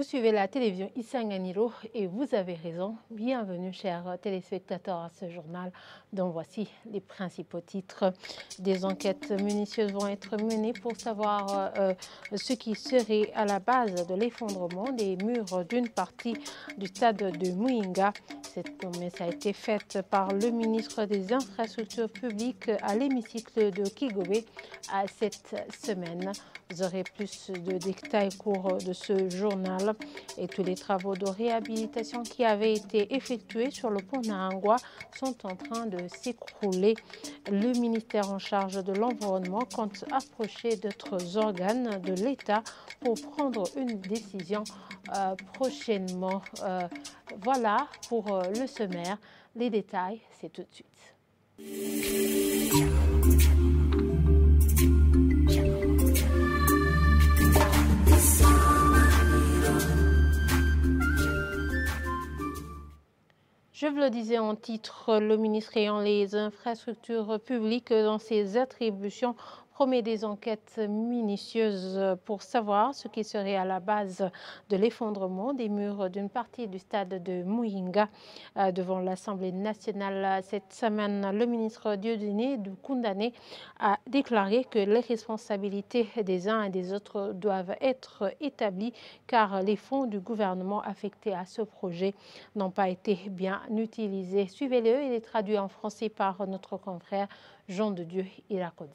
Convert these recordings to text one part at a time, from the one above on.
Vous suivez la télévision Isanganiro et vous avez raison. Bienvenue, chers téléspectateurs, à ce journal dont voici les principaux titres. Des enquêtes minutieuses vont être menées pour savoir ce qui serait à la base de l'effondrement des murs d'une partie du stade de Muyinga. Cette promesse a été faite par le ministre des Infrastructures publiques à l'hémicycle de Kigobe cette semaine. Vous aurez plus de détails au cours de ce journal et tous les travaux de réhabilitation qui avaient été effectués sur le pont Nahangwa sont en train de s'écrouler. Le ministère en charge de l'environnement compte approcher d'autres organes de l'État pour prendre une décision prochainement. Voilà pour le sommaire. Les détails, c'est tout de suite. Je vous le disais en titre, le ministre ayant les infrastructures publiques dans ses attributions promet des enquêtes minutieuses pour savoir ce qui serait à la base de l'effondrement des murs d'une partie du stade de Muyinga. Devant l'Assemblée nationale cette semaine, le ministre Dieudonné Koundane a déclaré que les responsabilités des uns et des autres doivent être établies car les fonds du gouvernement affectés à ce projet n'ont pas été bien utilisés. Suivez-le, il est traduit en français par notre confrère Jean de Dieu Irakodze.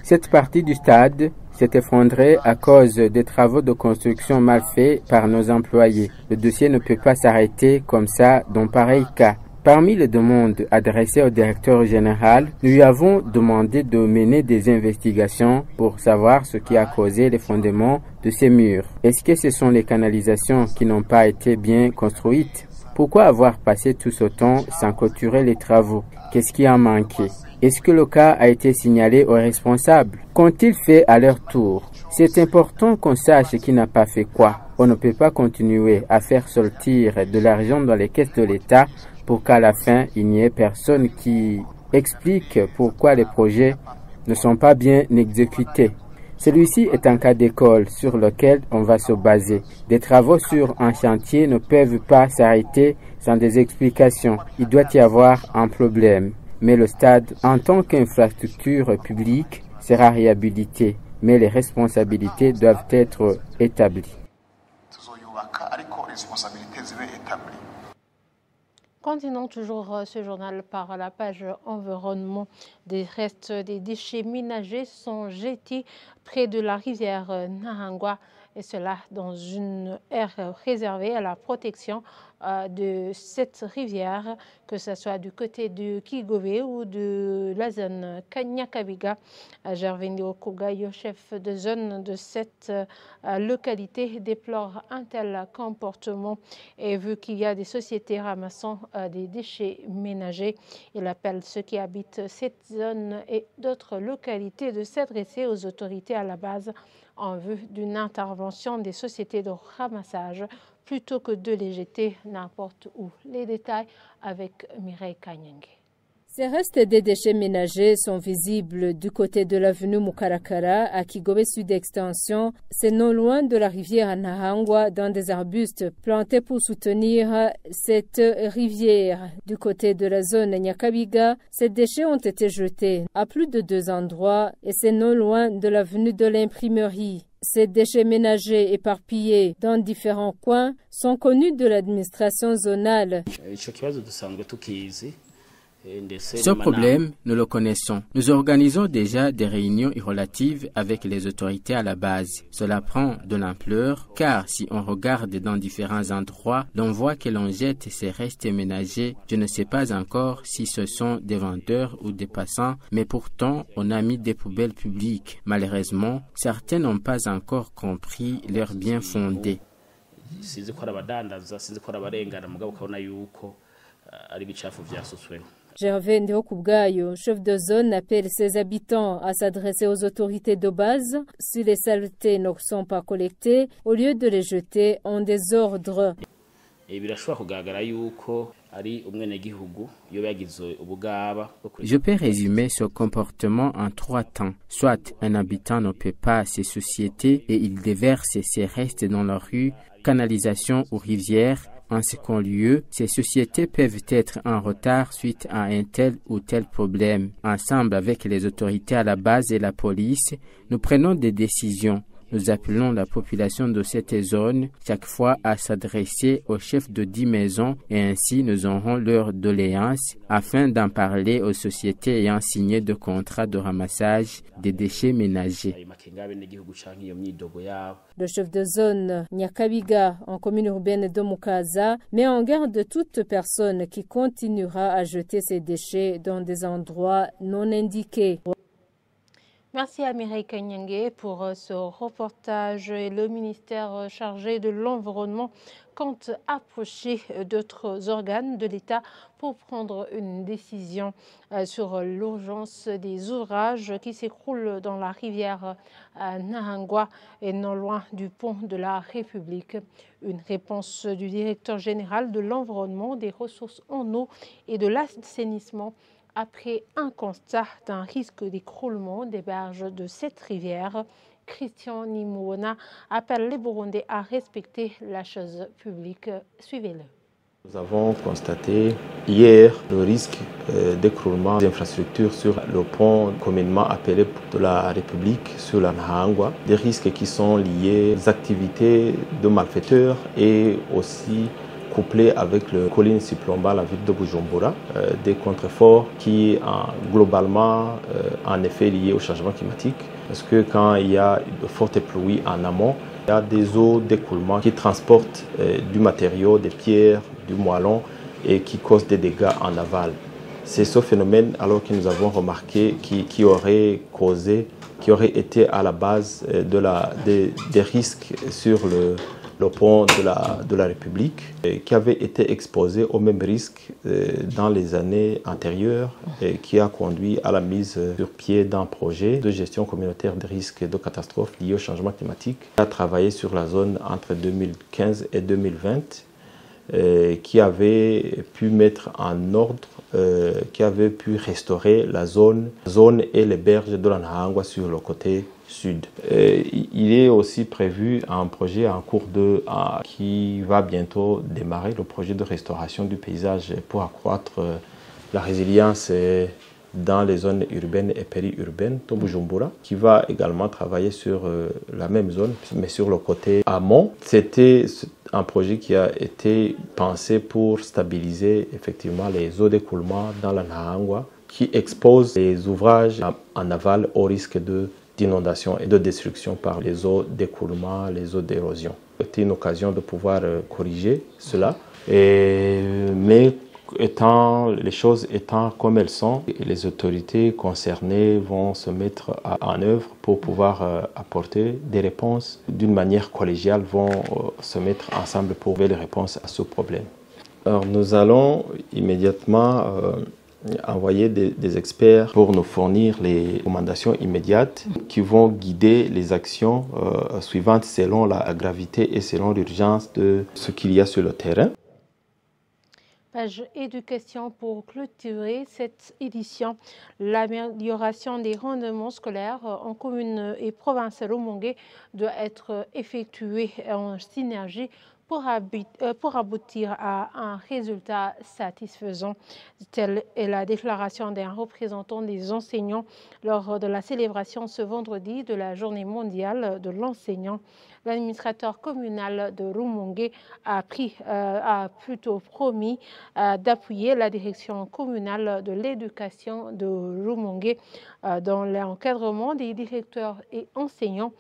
Cette partie du stade s'est effondrée à cause des travaux de construction mal faits par nos employés. Le dossier ne peut pas s'arrêter comme ça dans pareil cas. Parmi les demandes adressées au directeur général, nous lui avons demandé de mener des investigations pour savoir ce qui a causé l'effondrement de ces murs. Est-ce que ce sont les canalisations qui n'ont pas été bien construites? Pourquoi avoir passé tout ce temps sans clôturer les travaux? Qu'est-ce qui a manqué? Est-ce que le cas a été signalé aux responsables? Qu'ont-ils fait à leur tour? C'est important qu'on sache qui n'a pas fait quoi. On ne peut pas continuer à faire sortir de l'argent dans les caisses de l'État pour qu'à la fin, il n'y ait personne qui explique pourquoi les projets ne sont pas bien exécutés. Celui-ci est un cas d'école sur lequel on va se baser. Des travaux sur un chantier ne peuvent pas s'arrêter sans des explications. Il doit y avoir un problème. Mais le stade, en tant qu'infrastructure publique, sera réhabilité. Mais les responsabilités doivent être établies. Continuons toujours ce journal par la page environnement. Des restes des déchets ménagers sont jetés près de la rivière Nahangwa et cela dans une aire réservée à la protection de cette rivière, que ce soit du côté de Kigobe ou de la zone Nyakabiga. Gervais Okugayo, chef de zone de cette localité, déplore un tel comportement et vu qu'il y a des sociétés ramassant des déchets ménagers, il appelle ceux qui habitent cette zone et d'autres localités de s'adresser aux autorités à la base en vue d'une intervention des sociétés de ramassage plutôt que de les jeter n'importe où. Les détails avec Mireille Kanyenge. Ces restes des déchets ménagers sont visibles du côté de l'avenue Mukarakara à Kigobe Sud Extension. C'est non loin de la rivière Nahangwa dans des arbustes plantés pour soutenir cette rivière. Du côté de la zone Nyakabiga, ces déchets ont été jetés à plus de 2 endroits et c'est non loin de l'avenue de l'imprimerie. Ces déchets ménagers éparpillés dans différents coins sont connus de l'administration zonale. Ce problème, nous le connaissons. Nous organisons déjà des réunions relatives avec les autorités à la base. Cela prend de l'ampleur car si on regarde dans différents endroits, l'on voit que l'on jette ces restes ménagers. Je ne sais pas encore si ce sont des vendeurs ou des passants, mais pourtant on a mis des poubelles publiques. Malheureusement, certains n'ont pas encore compris leur bien fondé. Gervais Ndihokubwayo, chef de zone, appelle ses habitants à s'adresser aux autorités de base si les saletés ne sont pas collectées au lieu de les jeter en désordre. Je peux résumer ce comportement en 3 temps. Soit un habitant ne paie pas ses sociétés et il déverse ses restes dans la rue, canalisation ou rivière. En second lieu, ces sociétés peuvent être en retard suite à un tel ou tel problème. Ensemble avec les autorités à la base et la police, nous prenons des décisions. Nous appelons la population de cette zone chaque fois à s'adresser au chef de 10 maisons et ainsi nous aurons leur doléance afin d'en parler aux sociétés ayant signé de contrats de ramassage des déchets ménagers. Le chef de zone Nyakabiga en commune urbaine de Mukaza met en garde toute personne qui continuera à jeter ses déchets dans des endroits non indiqués. Merci à Mireille Kanyangé pour ce reportage. Le ministère chargé de l'environnement compte approcher d'autres organes de l'État pour prendre une décision sur l'urgence des ouvrages qui s'écroulent dans la rivière Nahangwa et non loin du pont de la République. Une réponse du directeur général de l'environnement, des ressources en eau et de l'assainissement après un constat d'un risque d'écroulement des berges de cette rivière. Christian Nimouona appelle les Burundais à respecter la chose publique. Suivez-le. Nous avons constaté hier le risque d'écroulement des infrastructures sur le pont communément appelé de la République sur la Nahangwa. Des risques qui sont liés aux activités de malfaiteurs et aussi couplé avec le colline Siplomba, la ville de Bujumbura, des contreforts qui globalement en effet liés au changement climatique. Parce que quand il y a de fortes pluies en amont, il y a des eaux d'écoulement qui transportent du matériau, des pierres, du moellon et qui causent des dégâts en aval. C'est ce phénomène alors que nous avons remarqué qui aurait été à la base des risques sur le pont de la République, qui avait été exposé au même risque dans les années antérieures et qui a conduit à la mise sur pied d'un projet de gestion communautaire des risques de catastrophes liés au changement climatique. On a travaillé sur la zone entre 2015 et 2020 qui avait pu mettre en ordre, qui avait pu restaurer la zone et les berges de la Nahangwa sur le côté sud. Il est aussi prévu un projet en cours qui va bientôt démarrer, le projet de restauration du paysage pour accroître la résilience dans les zones urbaines et périurbaines de Bujumbura, qui va également travailler sur la même zone, mais sur le côté amont. C'était un projet qui a été pensé pour stabiliser effectivement les eaux d'écoulement dans la Nahangwa, qui expose les ouvrages en aval au risque d'inondation et de destruction par les eaux d'écoulement, les eaux d'érosion. C'était une occasion de pouvoir corriger cela, mais les choses étant comme elles sont, les autorités concernées vont se mettre en œuvre pour pouvoir apporter des réponses d'une manière collégiale, vont se mettre ensemble pour trouver les réponses à ce problème. Alors nous allons immédiatement envoyer des experts pour nous fournir les recommandations immédiates qui vont guider les actions suivantes selon la gravité et selon l'urgence de ce qu'il y a sur le terrain. Page éducation pour clôturer cette édition. L'amélioration des rendements scolaires en commune et province Rumongue doit être effectuée en synergie pour aboutir à un résultat satisfaisant. Telle est la déclaration d'un représentant des enseignants lors de la célébration ce vendredi de la Journée mondiale de l'enseignant. L'administrateur communal de Rumongue a plutôt promis d'appuyer la direction communale de l'éducation de Rumongue dans l'encadrement des directeurs et enseignants,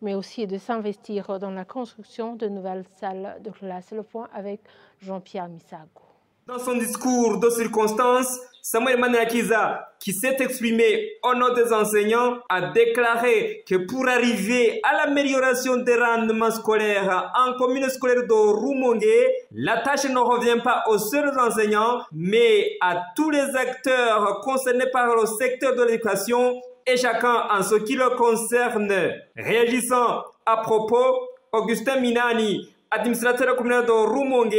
mais aussi de s'investir dans la construction de nouvelles salles de classe. Le point avec Jean-Pierre Misago. Dans son discours de circonstance, Samuel Maniakiza, qui s'est exprimé au nom des enseignants, a déclaré que pour arriver à l'amélioration des rendements scolaires en commune scolaire de Rumongue, la tâche ne revient pas aux seuls enseignants, mais à tous les acteurs concernés par le secteur de l'éducation et chacun en ce qui le concerne. Réagissant à propos, Augustin Minani, administrateur communal de Rumongue,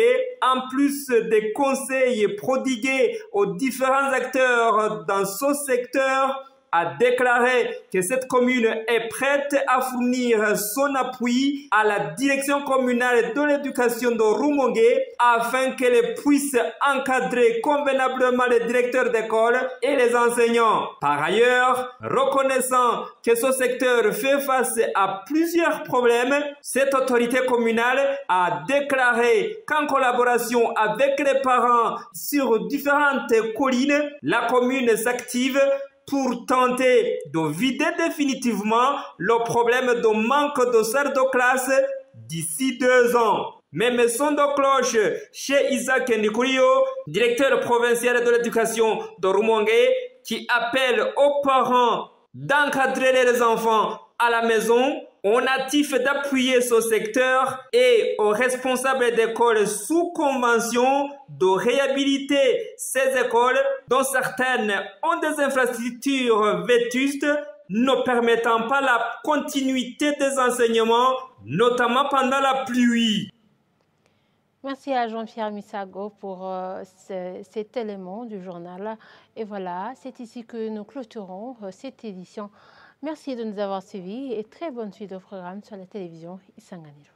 en plus des conseils prodigués aux différents acteurs dans ce secteur, a déclaré que cette commune est prête à fournir son appui à la direction communale de l'éducation de Rumongue afin qu'elle puisse encadrer convenablement les directeurs d'école et les enseignants. Par ailleurs, reconnaissant que ce secteur fait face à plusieurs problèmes, cette autorité communale a déclaré qu'en collaboration avec les parents sur différentes collines, la commune s'active pour tenter de vider définitivement le problème de manque de salles de classe d'ici 2 ans. Même son de cloche chez Isaac Ndikurio, directeur provincial de l'éducation de Rumongue, qui appelle aux parents d'encadrer les enfants à la maison, au natif d'appuyer ce secteur et aux responsables d'écoles sous convention de réhabiliter ces écoles dont certaines ont des infrastructures vétustes ne permettant pas la continuité des enseignements, notamment pendant la pluie. Merci à Jean-Pierre Misago pour cet élément du journal. Et voilà, c'est ici que nous clôturons cette édition. Merci de nous avoir suivis et très bonne suite au programme sur la télévision Isanganiro.